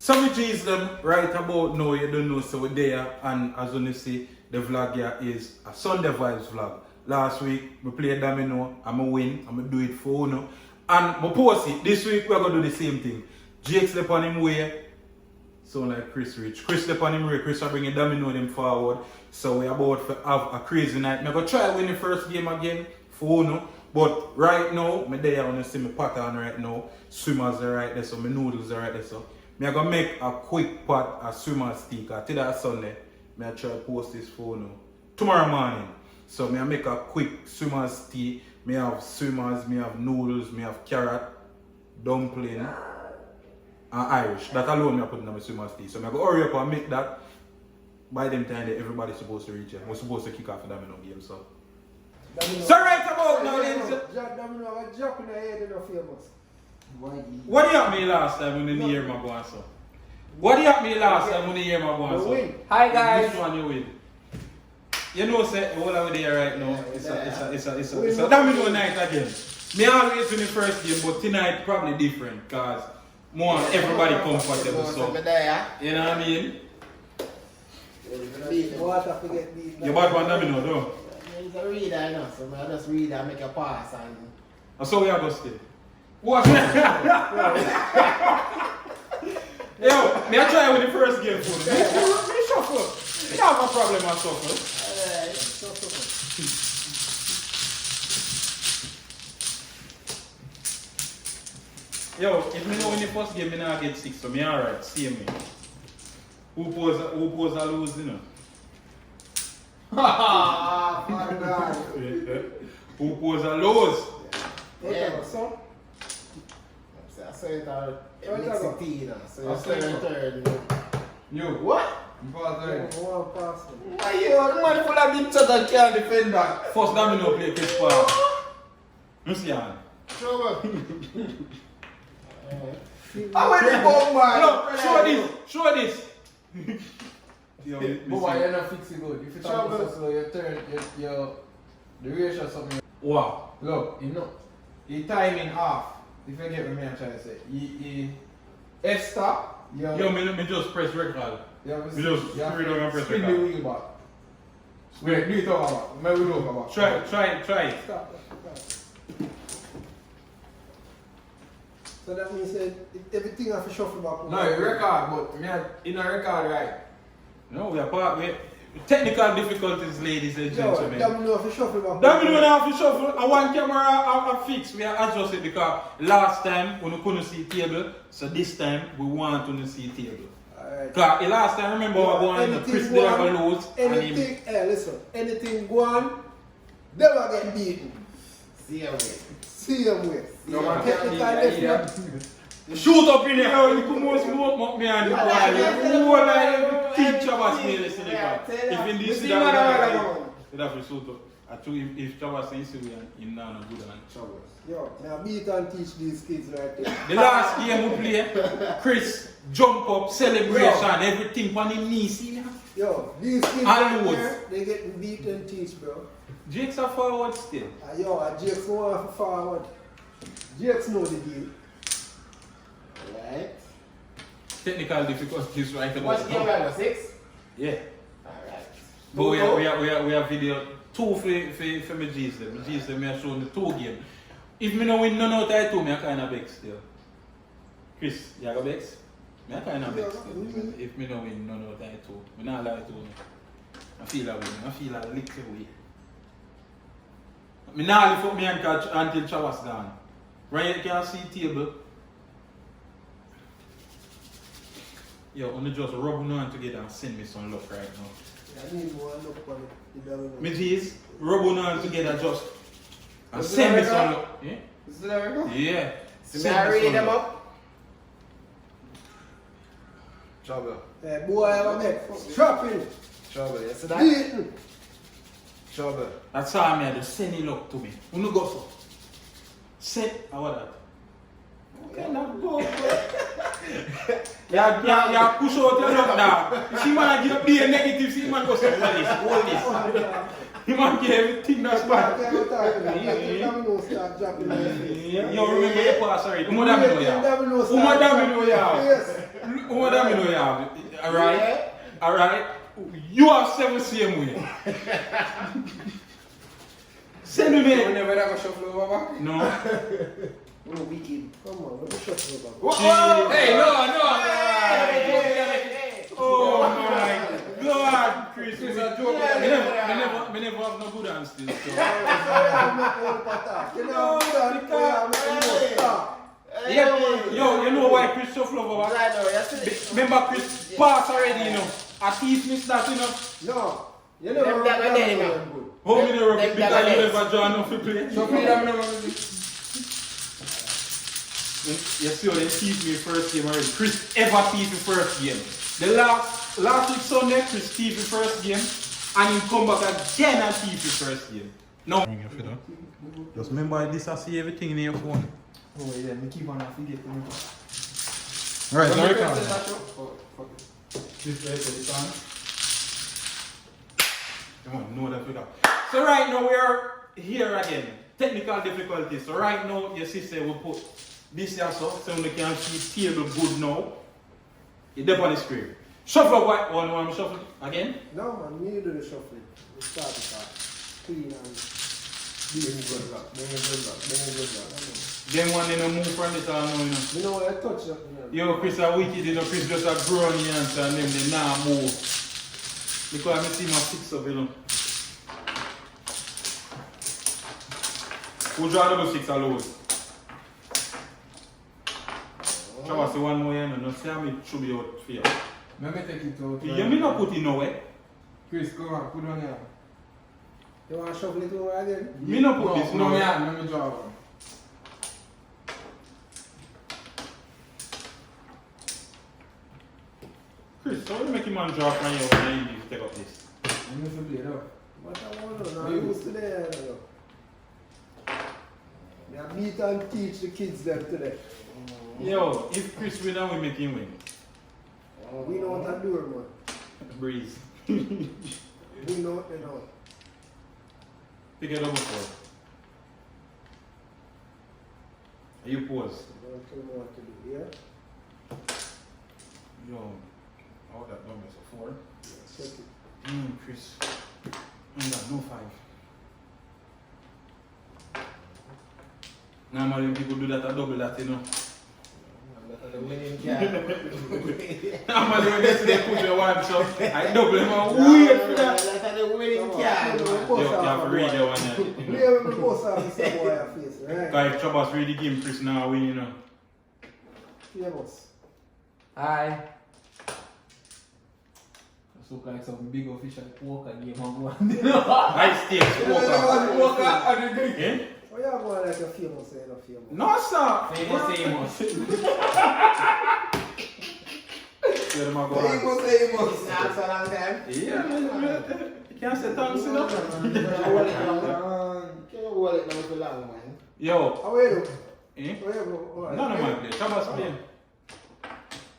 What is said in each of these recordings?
Some G's them right about now, you don't know, so we're there, and as you see, the vlog here is a Sunday Vibes vlog. Last week, we played domino, I'm a win, I'm gonna do it for you, and I post it. This week, we're gonna do the same thing. Jake slept on him way, sound like Chris Rich. Chris slept on him way, Chris are bringing domino them forward, so we're about to have a crazy night. I'm gonna try to win the first game again for you, but right now, I'm there, I want to see my pattern right now. Swimmers are right there, so my noodles are right there, so. I'm going to make a quick pot of swimmer's tea. Today is Sunday. I try to post this for you tomorrow morning. So I make a quick swimmer's tea. I have swimmers, I have noodles, I have carrot, dumpling, and Irish. That alone I put in my swimmer's tea. So I'm going to hurry up and make that. By them time everybody's supposed to reach it. We're supposed to kick off the domino game. So right about now then. Domino, I'm dropping the head in the famous. What did you have me last time when you hear my boy so? What did you have me last time when you hear my boy so? Hi guys. This one you win. You know say all over there right now it's a domino night again. Me always win the first game, but tonight probably different because more everybody comfortable so. You know what I mean? You bad one domino though? He's a reader, you know, so I just read and make a pass and so we are going to stay. What? Yo, me I try with the first game for me. Me shuffle. You have a problem with shuffle. Yo, if me know in the first game, me not get 6, so me alright. See me. Who pose a lose, you know? Ah, my God. Who pose a lose? Yeah, so. So it's a tea now. So you're third. You. What? Why you the man full of big shot and can't defend that? First domino play pitch pass. You see how? I went to go man. No, show this. But why you're not fixing good? If you talk about so you turn the ratio of something. Wow. Look, you know, the timing off. If you get what I'm trying to say, you F stop. Yo, me just press record. You We just screw it on and press spin record. the wheel back. Wait, do it over back. Maybe do it over back. Try it. Stop. So that means that everything I have to shuffle back. No, you record, but me in a record right. No, we are part. Technical difficulties, ladies and gentlemen. Domino have to shuffle back. Domino have to shuffle. I want camera I fix. We are adjusted because last time we couldn't see table, so this time we want to see table. Alright. Cause last time remember we going Chris did have a lose. Anything, listen, anything go on, never get beaten. Same way. No man Technical difference. Shoot up in there, you come on smoke up me and the boy. You will like teach Chavas me listen if in this you have to shoot up. Actually if Chavas says you know no good and Chavas. Yo, now beat and teach these kids right there. The last game we play, Chris jump up, celebration, everything on his knee, see now? Yo, these kids right there, they getting beat and teach, bro. Jake's a forward still. Yo, Jake's going for forward. Jake's know the deal. Alright. Technical difficulties right about What's game number 6? Yeah. Alright. But we have video 2 for my G's them. My G's them are showing the 2 game. If me no win none out of 2, me I kinda vex still. Chris, you have a vex? Me I kinda vex still. If me no win none out of 2, me not lie to me. I feel that way. I feel that little way. Me not lift up me and catch until Chavas gone. Right, you can see table. Yo, I'm just rub on together and send me some luck right now. I need more luck on it. Me G's, rub on together just and send me some luck. Yeah? Is that where we go? Yeah. So may I read them up? Trouble. Hey, boy, I have a neck. Strap in. Trouble, you see that? Beaten. Trouble. That's how I just send it luck to me. You no go so. Send, how about that? Okay, now go. Yeah, push out your luck now. If you man give be a negative, see man go say, hold this. You man give everything that's bad. You remember the pass already? Umadabi no ya. Yes. What domino you have? Alright? Alright? You have 7 same way. Send me. You never have a shuffle over back? No. Oh, wicked. Come on, let me shut you up. Hey, no. Oh my God, Chris. Chris, a joke. Me never have no good hands still. So. Yo, you know why Chris shuffle over back? Remember Chris pass already, you know. A thief missed that, you know. No, you never rub that good. How many rub it because you never draw enough to play? Shuffle them now. You see how they teach me first game already. Chris ever teach me first game. The last week Sunday, Chris teach me first game, and he come back again and teach me first game. No. Just remember this, I see everything in your phone. Oh yeah, me keep on forgetting. Alright, Sorry, now This right for the sun. come on, no that figure. So right now we are here again. Technical difficulties. So right now your sister will put this here so we can see table good now. It's up on the screen. Shuffle what one want me shuffle again? No man, me do the shuffling. We start with that. Clean and Good luck. Then one they don't move from it all now, you know. you know what I touch up, you know. Yo, Chris are wicked, you know, Chris just a grown hands and them they now move. Because I see my fix up, you know. Who draw double 6 alone? Shabba say one more, you know, no see how me should be out for you. Let me take it out. You me not put it nowhere. Chris, go on, put on here. You want to shuffle it over again? Me not put this No, nowhere. yeah, let me draw one. Chris, how you make him man draw from you when you need to take up this? I'm going to play it up. What I want to know, I'm used to that. I beat and teach the kids them today. Yo, if Chris win, then we make him win. We know what to do, man. Breeze. We know what they know. Pick it up before. You pause. Don't tell me what to do, yeah? Yo, all that number is a 4. Check it. Chris. No 5. Normally when people do that, I double that, you know. The winning card. Normally when they say they put your one, so I double them and wait for that. That's the winning card. You have to read that one, We you know. have a post office somewhere your face, right? Because if Chabas read the game, Chris now win, you know. Famous. Hi. So like some big official poker game and go on. High stakes, poker. Poker and the drink. Eh? Oh, you are going like a famous, you're not famous. No, sir. Famous. Let them go on. It's not so long time. Yeah, man. You can't say thanks, you know. Can't hold it down for long, man. Yo. How are you? Eh? Where you go? Alright. No, man, play. Chabas play.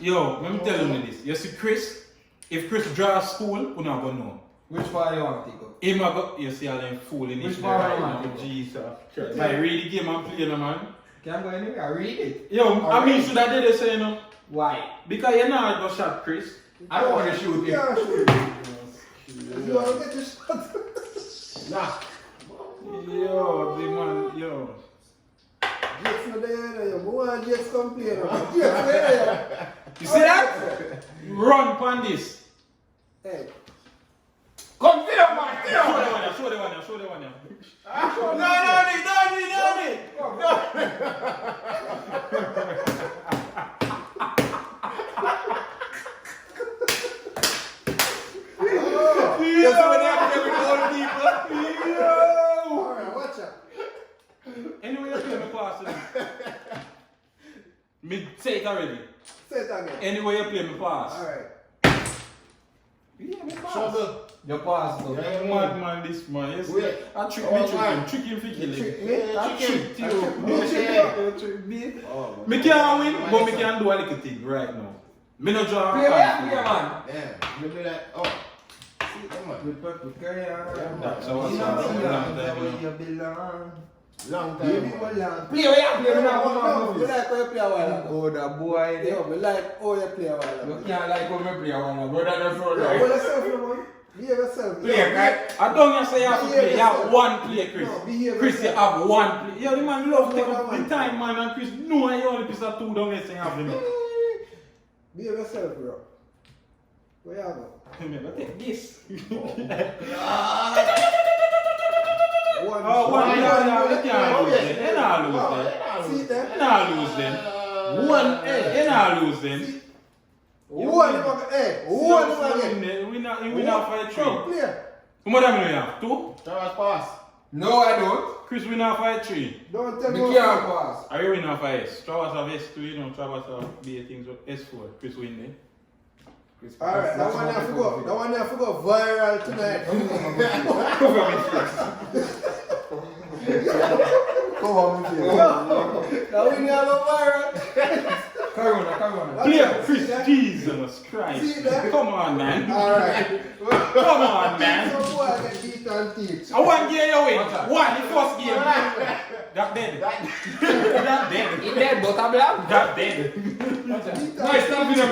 Yo, let me tell you this. You see Chris, if Chris draw school, you not gonna know. Which part do you want to take up? Him a go, you see all them fooling Which it part right you now. want? Jesus Christ. I read the game and play, no, man. Can go anywhere? I read it. Yo, I mean, should I do this, you know? Why? Because you're not going to shot Chris. I don't want to shoot him. Yeah, shoot. You want to get the shot? Nah. Yo, the man, yo. Jets not there, you want Jets come play now. Jets there. You see that? Run on this. Hey. Come sit up, man. Sit up. Show the one. No. That's what happened with old people. Yo. Alright, watch out. Anyway, you play me pass to them. Me say it already. Say it again. Anyway, you play me pass. Alright. Yeah, me pass. Trouble. Your pass, though. Yeah. Madman, this man. Yes, Wait. I trick Oh, me, man. trick him for killing. trick me? I trick you. You Trick me. Oh, Me can't win, but me can do a little thing right now. Me no draw. Play where, man? yeah. You be like, oh. See, come on. Good purple carry on. That's how I You saw know it. where you belong. Long Baby, time. one long. Play where you play, me not No, come no, out we with this. like how you play a while ago. Oh, that boy. Yo, we like how you play a while You ago. can't like how me play one, brother. That's all Yo, right. hold yourself, man. Behave yourself. Play, Yo, right? I don't say you have to play. You have one play, Chris. No, behave Chris, you yourself. have one play. Yo, the man love take One up man. the time, man. And Chris, no, you only piece of two down there saying have them. Behave yourself, bro. Where you go? Remember, take this. One. Oh, one. You Oh, can't yeah. lose then. You not lose then. See them? You not lose then. One, you not lose then. One, hey, one again. We not for a Come, three. play. How much time do you have? Two? Travis pass. No, I don't. Chris, we not for a three. Don't tell me. Me can't pass. Are you winning for S? Travis have S2, you know, Travis have B things with S4. Chris win there. Chris, Alright, that one I forgot. That one I forgot viral tonight. Come on, me. That one you have a viral. Corona. Play Chris, Jesus Christ. See that? Come on, man. Alright. Come on, man. Some boy get beat and teach. I one game you win. One, the first game. That dead. That dead. He dead, but I'm black. That dead. Nice stop with him.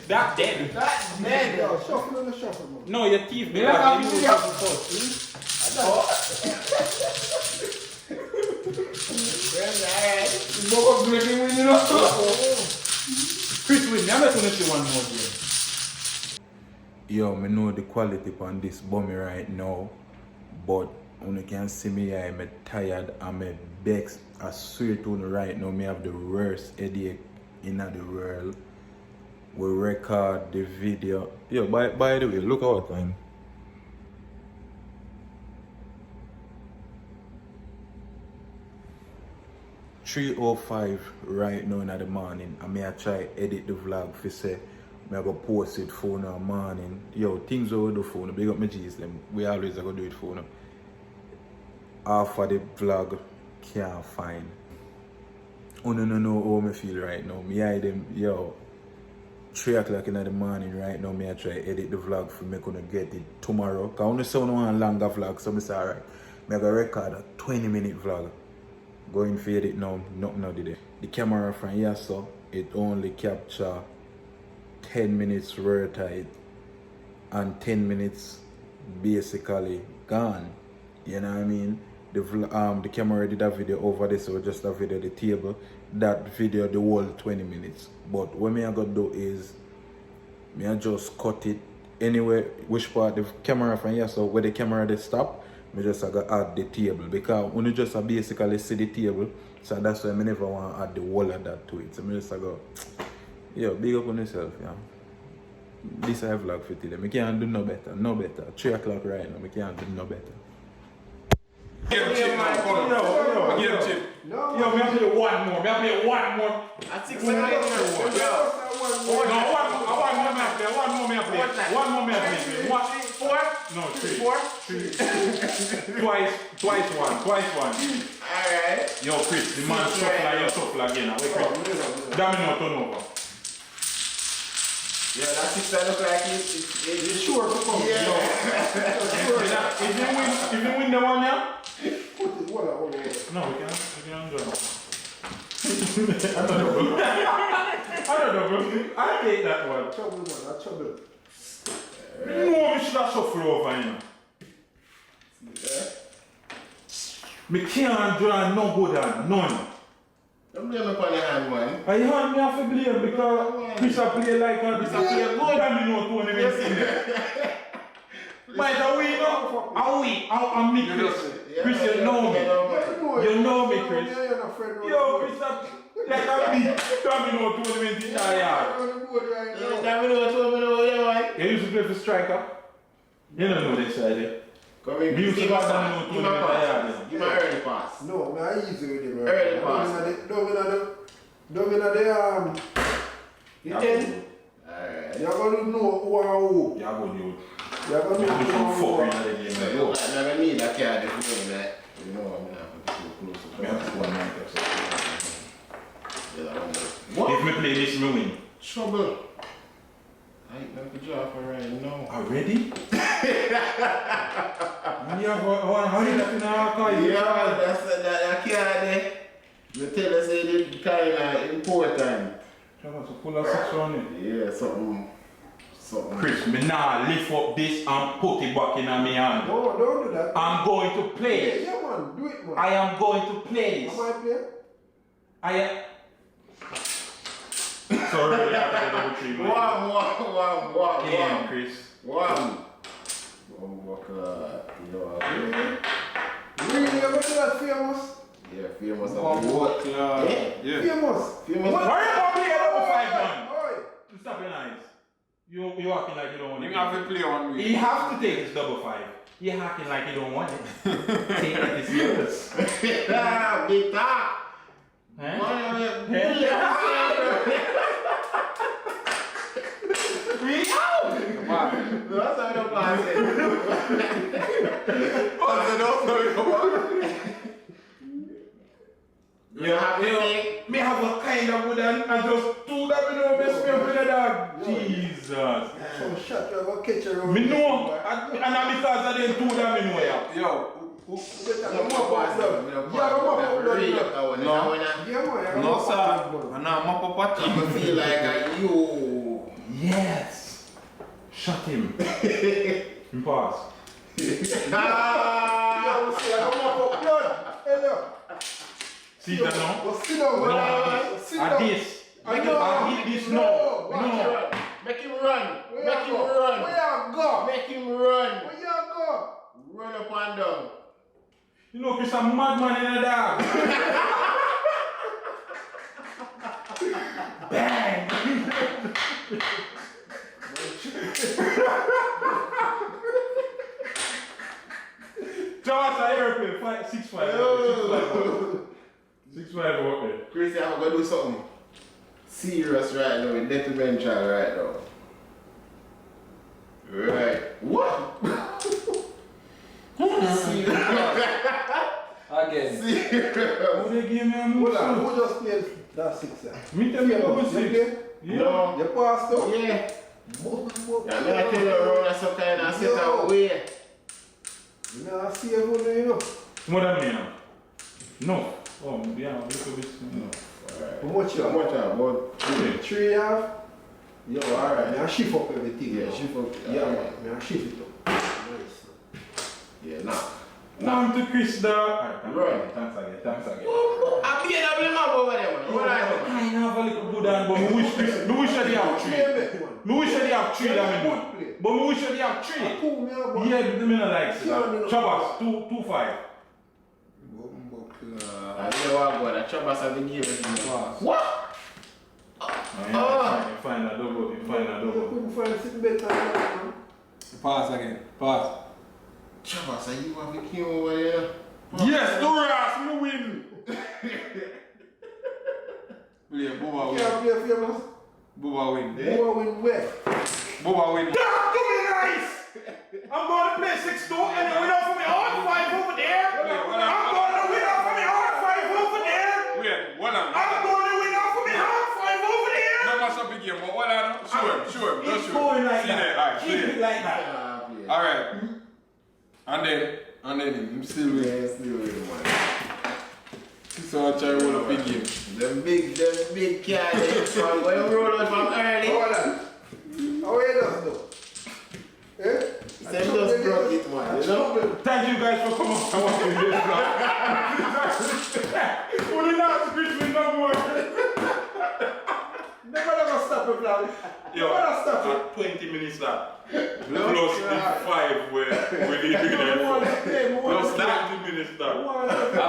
That dead. That's dead. Yo, shuffle on the shuffle, man. No, your teeth. Me not have You to have to first. Chris win. I'm not going to see one more game. Yo, me know the quality on this bummy right now, but when you can see me, I'm tired, I'm a vex. I swear to you right now, me have the worst headache in the world. We record the video. Yo, by the way, look at what time. (3:05) right now in the morning. I may try edit the vlog for say I go post it for the morning. Yo, things over the phone. Big up my G's them. We always go do it for now. Half of the vlog can't find. Oh no know how me feel right now. Me hide them, yo. 3 o'clock in the morning right now. Me I try edit the vlog for me gonna get it tomorrow. Cause I only say I want longer vlog, so I say alright. Me I go record a 20-minute vlog. Going for edit now, nothing out there. The camera from here so it only capture 10 minutes worth of it and 10 minutes basically gone. You know what I mean? The camera did a video over this, so just a video of the table. That video the whole 20 minutes. But what me I gonna do is me I just cut it anywhere which part the camera from here, so where the camera they stop, me just I gotta add the table because when you just basically see the table, so that's why I never want to add the wall of that to it. So me just I go, yo, big up on yourself, yeah. This I have vlog for today. I can't do no better. 3 o'clock right now, I can't do no better. Give him chip, man. Give him chip. No, Yo, me have to play one more. Me have to play one more. At 6 No, o'clock. one more me have to play. One more me have to play. One more me have to play. One, four? No, three. Twice one. Alright. Yo, Chris, the man shuffle again. Wait, Chris. Domino turn over. Yeah, that 6 o'clock it's Sure to come. Yeah. Yo. If you win the one now? put it, hold on. No, we can join. I don't know, bro. I take that one. Trouble, man, that's trouble. No, we should have shuffle over, you know. Me can't draw no good at none. Don't blame me on your hand, man. I hand me off a blame because Chris a play like a Chris a play good and me know tournament in there. But a we know, I'm me Chris. Chris, you know me. You know me, Chris. Yo, Chris a like a beat. Come me know tournament in our yard. You used to play for striker? You don't know this side there. Come in, You used to give pass me down a no pass. Give me a tournament in our pass. yard. Give me an early pass. No, man, I easy with him. Early pass. Don't the Alright. you're gonna know who are who. Yeah, go new. You're gonna know who Fuck are in the game. Go. I never need that card if you know that. You know I'm not too close to Me have to one night or Yeah, I'm something. If me play this, me win. trouble. I ain't going to draw for right now. Already? And you have one honey that in our car. Yeah, that's that car there. The tell us it kind of important. It's full of 600. Yeah, something. Chris, me now lift up this and put it back in my hand. No, don't do that. I'm going to play it. Yeah, man, do it, man. I am going to play this. Am I play? I am. Sorry, I have to double three. Wow. Damn, Chris. Wow. Oh, God. Really, you ever do that famous? Yeah, famous. What? Yeah. Famous. Famous. Why you not play a double 5 man? Oi. Stop your eyes. You acting like you don't want it. You have to play one week. He has to take his double 5. You're acting like you don't want it. Take it, it's yours. Yeah, big top. That's how the plan You have to take. Me have a kind of wood and I just do that, you know, mess me up with the dog. Jesus. Some shot you ever catch a road. Me know, and because I didn't do that, me know, yeah. Yo, no sir. And now mop up a I team. feel like you. Yes. Shut him. Him pass. See that now? Sit down, No, sit at down. this. I I hit this no. No. Make him run. Where Make you him go? run. Where you go? Make him run. Where you go? Run up and down. You know, Chris, I'm a madman in a dog. Bang! Josh, I airplane 6'5". 6'5" what there? Chris, I'm gonna do something serious right now, detrimental right now. Right. What? Serious. Again. Serious. Who they give me a Hold move? on, who just played that 6? Me tell you double 6. You Yeah. No. You passed up? Yeah. I'm gonna tell you around some kind of set away. You know, I see everyone, you know. More than me now. No. Oh, yeah, a little bit. No. Alright. How much you How have? much about 3 you have? Yo, alright, me I shift up everything. Yeah, yo. shift up. Yeah, Alright. man, me I shift it up. Nice. Yeah, nah. Now to Chris the. Right. Thanks again. I'm being a blame over there, man. What I do? I have a little good hand, but me wish they have 3. Me wish they have 3 that me do. But me wish they have 3. Cool, me have one. Yeah, me not like Yeah, that. me not. Chabas, 2-5. I know what the Chabas have been giving me. What? You find a double. You couldn't find sitting better than that, man. Pass again. Pass. Chabas, are you have a king over there? Yes, Doras, me win. Play Bubba You can't win. play famous. Bubba win. Who are win where? Bubba win. Talk to me nice. I'm going to play 6-2 and win off for me hard 5 over there. I'm going to win off for me hard 5 over there. Wait, hold on. I'm going to win off for me hard 5 over there. Not much up again, but hold on. Sure. It's going like See that. there, alright, Keep see it there. like that. Alright. And then him still win. Yeah, still with man. So I try to hold up big game. Them big cats from when you roll out from early. Hold on. How you does though? Eh? Them just broke it, man. You know? Thank you guys for coming and watching this vlog. Only now to greet me no more. Never stop it, vlog. Yo, Never stop it. at 20 minutes that. Plus the 5 where we did it. Plus 30 minutes that. I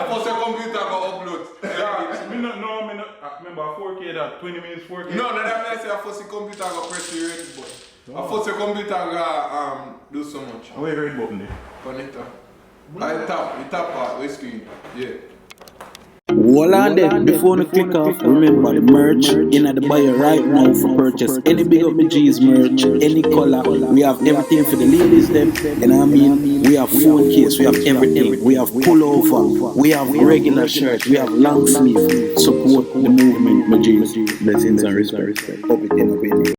force your computer to upload. Me not, remember 4K that, 20 minutes 4K. No, that means I force your computer to press the red button. I force your computer to do so much. Where the red button there? Connector. I tap part, we screen. Yeah. Hold on there, before you click off, remember the merch in the bio right now for purchase. Any Big Up My G's merch, any color, we have everything for the ladies them, you know what I mean? We have phone case, we have everything, we have pullover, we have regular shirt, we have long sleeve. Support the movement, my G's. Blessings and respect. Up it in.